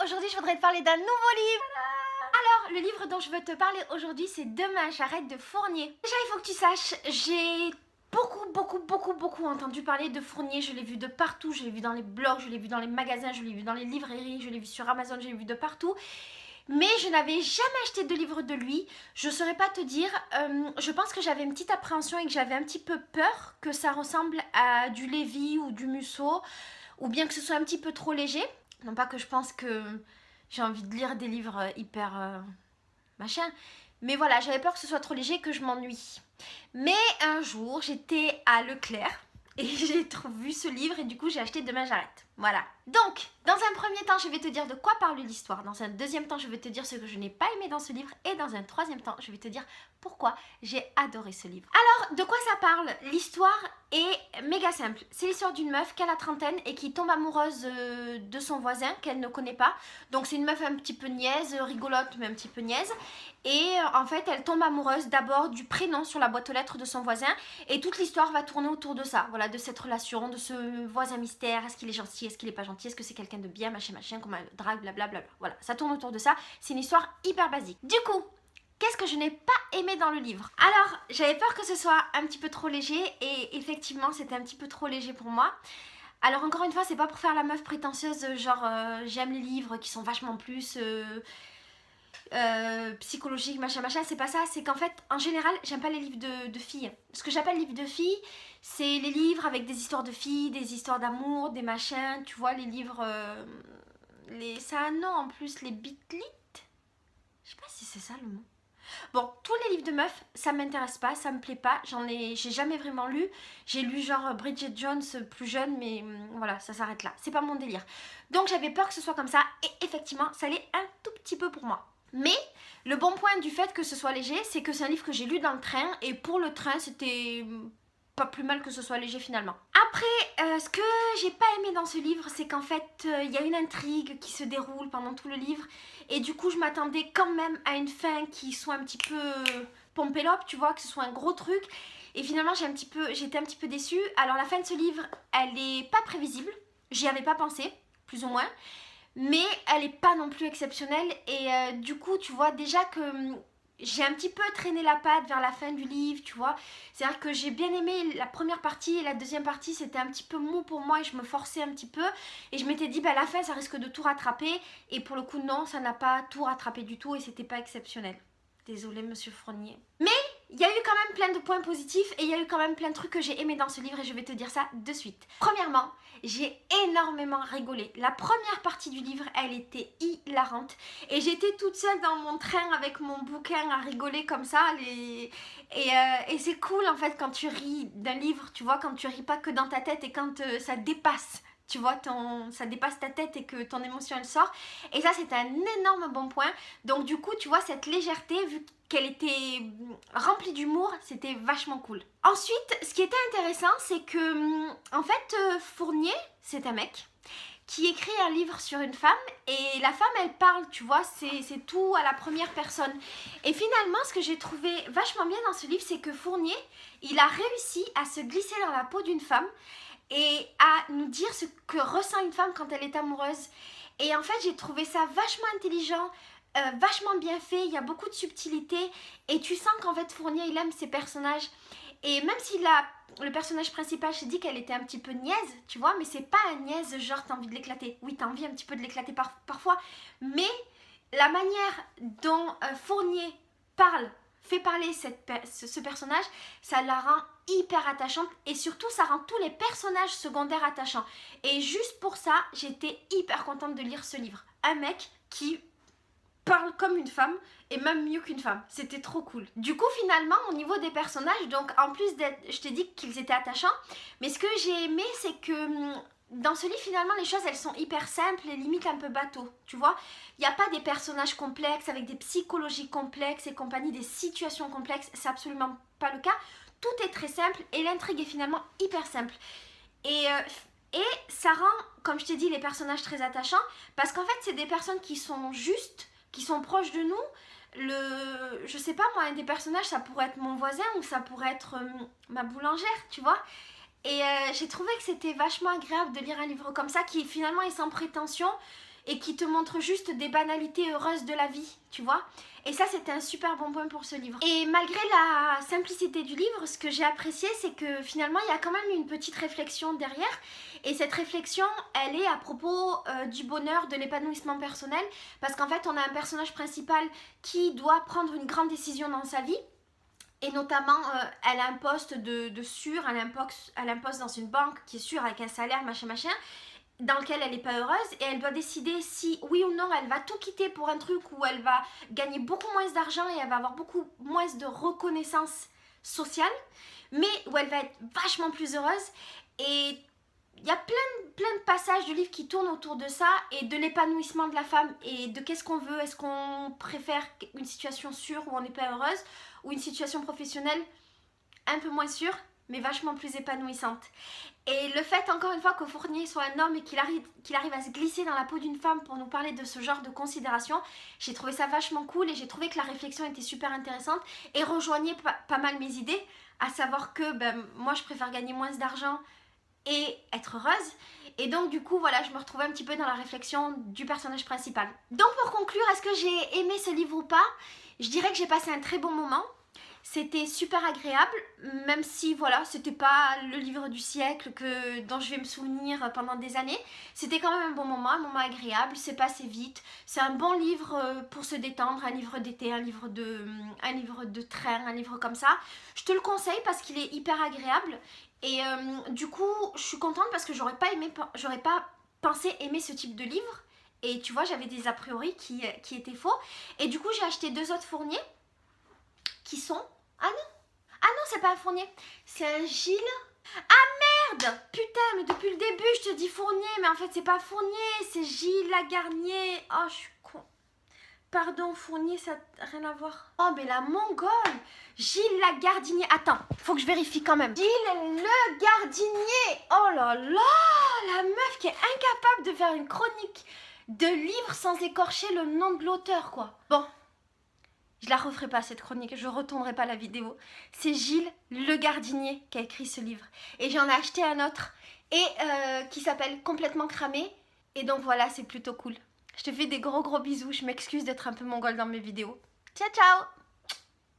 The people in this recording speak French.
aujourd'hui je voudrais te parler d'un nouveau livre. Alors, le livre dont je veux te parler aujourd'hui, c'est Demain j'arrête de Fournier. Déjà, il faut que tu saches, j'ai beaucoup entendu parler de Fournier. Je l'ai vu de partout, je l'ai vu dans les blogs, je l'ai vu dans les magasins, je l'ai vu dans les librairies, je l'ai vu sur Amazon, je l'ai vu de partout. Mais je n'avais jamais acheté de livre de lui. Je ne saurais pas te dire. Je pense que j'avais une petite appréhension et que j'avais un petit peu peur que ça ressemble à du Lévy ou du Musso, ou bien que ce soit un petit peu trop léger. Non pas que je pense que j'ai envie de lire des livres hyper machin, mais voilà, j'avais peur que ce soit trop léger, que je m'ennuie. Mais un jour, j'étais à Leclerc et j'ai vu ce livre et du coup j'ai acheté Demain j'arrête. Voilà. Donc, dans un premier temps, je vais te dire de quoi parle l'histoire. Dans un deuxième temps, je vais te dire ce que je n'ai pas aimé dans ce livre. Et dans un troisième temps, je vais te dire pourquoi j'ai adoré ce livre. Alors, de quoi ça parle? L'histoire est méga simple. C'est l'histoire d'une meuf qui a la trentaine et qui tombe amoureuse de son voisin qu'elle ne connaît pas. Donc c'est une meuf un petit peu niaise, rigolote mais un petit peu niaise. Et en fait, elle tombe amoureuse d'abord du prénom sur la boîte aux lettres de son voisin. Et toute l'histoire va tourner autour de ça. Voilà, de cette relation, de ce voisin mystère. Est-ce qu'il est gentil? Est-ce qu'il est pas gentil? Est-ce que c'est quelqu'un de bien? Machin, comme un drague, blablabla. Voilà, ça tourne autour de ça. C'est une histoire hyper basique. Du coup, qu'est-ce que je n'ai pas aimé dans le livre? Alors, j'avais peur que ce soit un petit peu trop léger. Et effectivement, c'était un petit peu trop léger pour moi. Alors encore une fois, c'est pas pour faire la meuf prétentieuse, genre j'aime les livres qui sont vachement plus psychologiques, machin, c'est pas ça. C'est qu'en fait, en général, j'aime pas les livres de filles. Ce que j'appelle livres de filles, c'est les livres avec des histoires de filles, des histoires d'amour, des machins, tu vois, les livres... ça a un nom en plus, les bitlit. Je sais pas si c'est ça le mot. Bon, tous les livres de meufs, ça m'intéresse pas, ça me plaît pas, j'ai jamais vraiment lu. J'ai lu genre Bridget Jones plus jeune, mais voilà, ça s'arrête là. C'est pas mon délire. Donc j'avais peur que ce soit comme ça, et effectivement, ça l'est un tout petit peu pour moi. Mais le bon point du fait que ce soit léger, c'est que c'est un livre que j'ai lu dans le train, et pour le train, c'était pas plus mal que ce soit léger finalement. Après, ce que j'ai pas aimé dans ce livre, c'est qu'en fait, il y a une intrigue qui se déroule pendant tout le livre. Et du coup, je m'attendais quand même à une fin qui soit un petit peu pompelope, tu vois, que ce soit un gros truc. Et finalement, j'étais un petit peu déçue. Alors, la fin de ce livre, elle est pas prévisible. J'y avais pas pensé, plus ou moins. Mais elle est pas non plus exceptionnelle. Et du coup, tu vois déjà que... j'ai un petit peu traîné la patte vers la fin du livre, tu vois. C'est-à-dire que j'ai bien aimé la première partie et la deuxième partie, c'était un petit peu mou pour moi et je me forçais un petit peu. Et je m'étais dit, bah, à la fin, ça risque de tout rattraper. Et pour le coup, non, ça n'a pas tout rattrapé du tout et c'était pas exceptionnel. Désolée, monsieur Fournier. Mais il y a eu quand même plein de points positifs et il y a eu quand même plein de trucs que j'ai aimé dans ce livre et je vais te dire ça de suite. Premièrement, j'ai énormément rigolé. La première partie du livre, elle était hilarante et j'étais toute seule dans mon train avec mon bouquin à rigoler comme ça. Et c'est cool en fait quand tu ris d'un livre, tu vois, quand tu ris pas que dans ta tête et quand ça dépasse. Tu vois, ça dépasse ta tête et que ton émotion elle sort. Et ça, c'est un énorme bon point. Donc du coup, tu vois, cette légèreté, vu qu'elle était remplie d'humour, c'était vachement cool. Ensuite, ce qui était intéressant, c'est que, en fait, Fournier, c'est un mec qui écrit un livre sur une femme et la femme elle parle, tu vois, c'est tout à la première personne. Et finalement, ce que j'ai trouvé vachement bien dans ce livre, c'est que Fournier, il a réussi à se glisser dans la peau d'une femme et à nous dire ce que ressent une femme quand elle est amoureuse. Et en fait, j'ai trouvé ça vachement intelligent, vachement bien fait, il y a beaucoup de subtilité et tu sens qu'en fait Fournier, il aime ses personnages. Et même si le personnage principal, je t'ai dit qu'elle était un petit peu niaise, tu vois, mais c'est pas un niaise genre t'as envie de l'éclater. Oui, t'as envie un petit peu de l'éclater parfois, mais la manière dont Fournier fait parler ce personnage, ça la rend hyper attachante et surtout ça rend tous les personnages secondaires attachants. Et juste pour ça, j'étais hyper contente de lire ce livre. Un mec qui parle comme une femme et même mieux qu'une femme. C'était trop cool. Du coup, finalement, au niveau des personnages, donc en plus d'être, je t'ai dit qu'ils étaient attachants, mais ce que j'ai aimé, c'est que dans ce livre, finalement, les choses, elles sont hyper simples et limite un peu bateau, tu vois. Il n'y a pas des personnages complexes avec des psychologies complexes et compagnie, des situations complexes. C'est absolument pas le cas. Tout est très simple et l'intrigue est finalement hyper simple. Et ça rend, comme je t'ai dit, les personnages très attachants parce qu'en fait, c'est des personnes qui sont justes, qui sont proches de nous. Je sais pas moi, un des personnages, ça pourrait être mon voisin ou ça pourrait être ma boulangère, tu vois. Et j'ai trouvé que c'était vachement agréable de lire un livre comme ça qui finalement est sans prétention et qui te montre juste des banalités heureuses de la vie, tu vois. Et ça, c'était un super bon point pour ce livre. Et malgré la simplicité du livre, ce que j'ai apprécié, c'est que finalement, il y a quand même une petite réflexion derrière. Et cette réflexion, elle est à propos du bonheur, de l'épanouissement personnel. Parce qu'en fait, on a un personnage principal qui doit prendre une grande décision dans sa vie. Et notamment, elle a un poste de sûre, elle a un poste dans une banque qui est sûre avec un salaire, machin, dans lequel elle n'est pas heureuse et elle doit décider si oui ou non elle va tout quitter pour un truc où elle va gagner beaucoup moins d'argent et elle va avoir beaucoup moins de reconnaissance sociale, mais où elle va être vachement plus heureuse. Et il y a plein de passages du livre qui tournent autour de ça et de l'épanouissement de la femme et de qu'est-ce qu'on veut. Est-ce qu'on préfère une situation sûre où on n'est pas heureuse ou une situation professionnelle un peu moins sûre mais vachement plus épanouissante. Et le fait encore une fois que Fournier soit un homme et qu'il arrive à se glisser dans la peau d'une femme pour nous parler de ce genre de considération, j'ai trouvé ça vachement cool et j'ai trouvé que la réflexion était super intéressante et rejoignait pas mal mes idées, à savoir que moi je préfère gagner moins d'argent et être heureuse. Et donc du coup voilà, je me retrouvais un petit peu dans la réflexion du personnage principal. Donc pour conclure, est-ce que j'ai aimé ce livre ou pas? Je dirais que j'ai passé un très bon moment. C'était super agréable, même si voilà, c'était pas le livre du siècle dont je vais me souvenir pendant des années. C'était quand même un bon moment, un moment agréable, c'est passé vite. C'est un bon livre pour se détendre, un livre d'été, un livre de train, un livre comme ça. Je te le conseille parce qu'il est hyper agréable. Et du coup, je suis contente parce que j'aurais pas pensé aimer ce type de livre. Et tu vois, j'avais des a priori qui étaient faux. Et du coup, j'ai acheté 2 autres Fournier qui sont... Ah non, c'est pas un Fournier, c'est un Gilles. Ah merde, putain, mais depuis le début je te dis Fournier, mais en fait c'est pas Fournier, c'est Gilles Lagarnier. Oh, je suis con. Pardon, Fournier, ça n'a rien à voir. Oh, mais la mongole, Gilles Lagardinier. Attends, faut que je vérifie quand même. Gilles Le Gardinier. Oh là là, la meuf qui est incapable de faire une chronique de livre sans écorcher le nom de l'auteur, quoi. Bon. Je la referai pas cette chronique, je retournerai pas la vidéo. C'est Gilles Le Gardinier qui a écrit ce livre. Et j'en ai acheté un autre et qui s'appelle Complètement cramé. Et donc voilà, c'est plutôt cool. Je te fais des gros bisous, je m'excuse d'être un peu mongole dans mes vidéos. Ciao ciao!